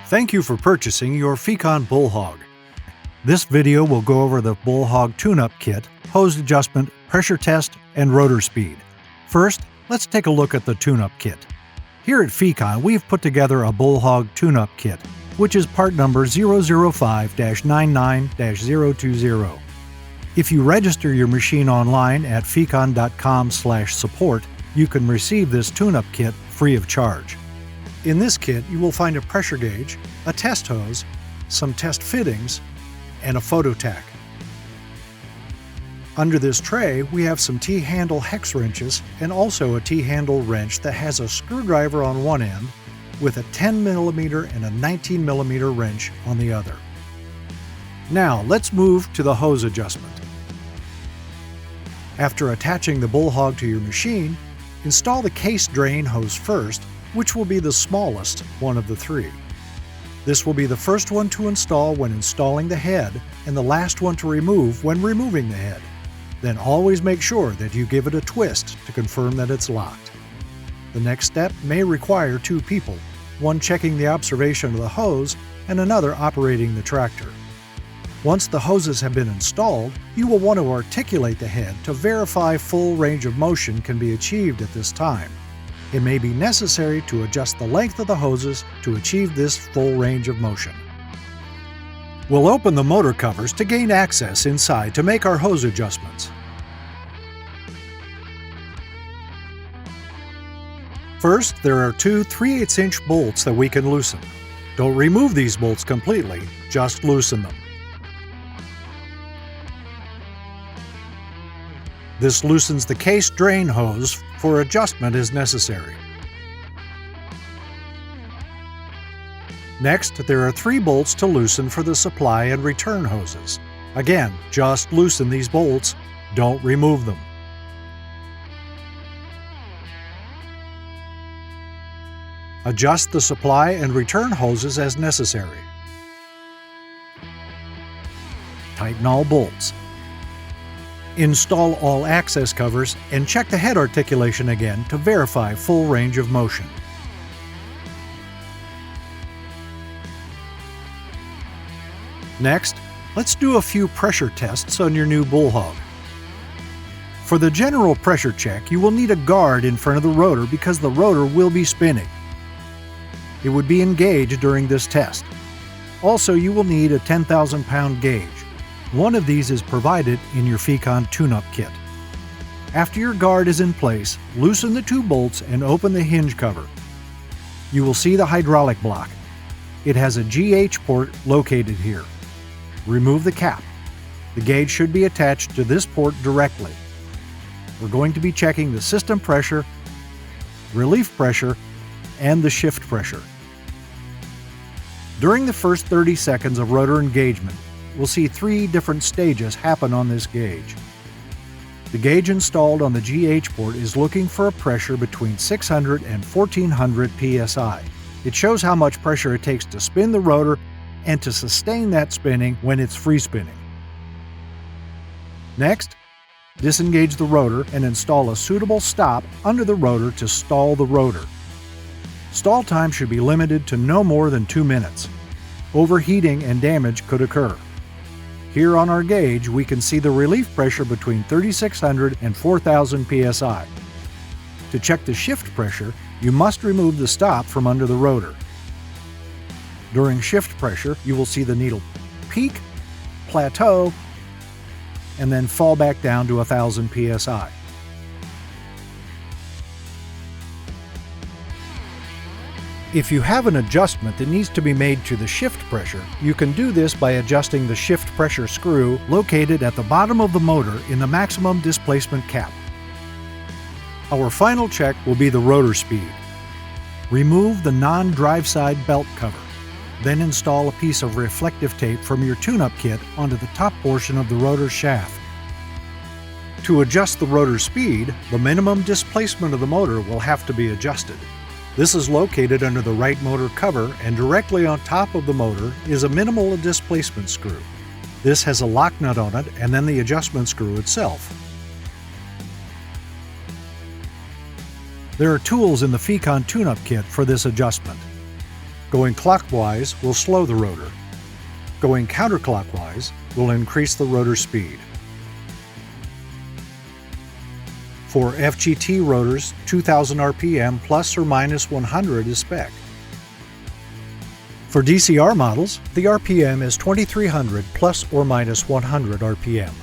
Thank you for purchasing your Fecon Bull Hog. This video will go over the Bull Hog tune-up kit, hose adjustment, pressure test, and rotor speed. First, let's take a look at the tune-up kit. Here at Fecon, we've put together a Bull Hog tune-up kit, which is part number 005-99-020. If you register your machine online at fecon.com/support, you can receive this tune-up kit free of charge. In this kit, you will find a pressure gauge, a test hose, some test fittings, and a photo tack. Under this tray, we have some T-handle hex wrenches and also a T-handle wrench that has a screwdriver on one end with a 10mm and a 19mm wrench on the other. Now, let's move to the hose adjustment. After attaching the Bull Hog to your machine, install the case drain hose first, which will be the smallest one of the three. This will be the first one to install when installing the head and the last one to remove when removing the head. Then always make sure that you give it a twist to confirm that it's locked. The next step may require two people, one checking the observation of the hose and another operating the tractor. Once the hoses have been installed, you will want to articulate the head to verify full range of motion can be achieved at this time. It may be necessary to adjust the length of the hoses to achieve this full range of motion. We'll open the motor covers to gain access inside to make our hose adjustments. First, there are two 3/8" bolts that we can loosen. Don't remove these bolts completely, just loosen them. This loosens the case drain hose for adjustment as necessary. Next, there are 3 bolts to loosen for the supply and return hoses. Again, just loosen these bolts, don't remove them. Adjust the supply and return hoses as necessary. Tighten all bolts. Install all access covers and check the head articulation again to verify full range of motion. Next, let's do a few pressure tests on your new Bull Hog. For the general pressure check, you will need a guard in front of the rotor because the rotor will be spinning. It would be engaged during this test. Also, you will need a 10,000-pound gauge. One of these is provided in your Fecon tune-up kit. After your guard is in place, loosen the 2 bolts and open the hinge cover. You will see the hydraulic block. It has a GH port located here. Remove the cap. The gauge should be attached to this port directly. We're going to be checking the system pressure, relief pressure, and the shift pressure. During the first 30 seconds of rotor engagement, we'll see 3 different stages happen on this gauge. The gauge installed on the GH port is looking for a pressure between 600 and 1400 psi. It shows how much pressure it takes to spin the rotor and to sustain that spinning when it's free spinning. Next, disengage the rotor and install a suitable stop under the rotor to stall the rotor. Stall time should be limited to no more than 2 minutes. Overheating and damage could occur. Here on our gauge, we can see the relief pressure between 3,600 and 4,000 psi. To check the shift pressure, you must remove the stop from under the rotor. During shift pressure, you will see the needle peak, plateau, and then fall back down to 1,000 psi. If you have an adjustment that needs to be made to the shift pressure, you can do this by adjusting the shift pressure screw located at the bottom of the motor in the maximum displacement cap. Our final check will be the rotor speed. Remove the non-drive side belt cover. Then install a piece of reflective tape from your tune-up kit onto the top portion of the rotor shaft. To adjust the rotor speed, the minimum displacement of the motor will have to be adjusted. This is located under the right motor cover, and directly on top of the motor is a minimal displacement screw. This has a lock nut on it and then the adjustment screw itself. There are tools in the Fecon tune-up kit for this adjustment. Going clockwise will slow the rotor. Going counterclockwise will increase the rotor speed. For FGT rotors, 2000 RPM plus or minus 100 is spec. For DCR models, the RPM is 2300 plus or minus 100 RPM.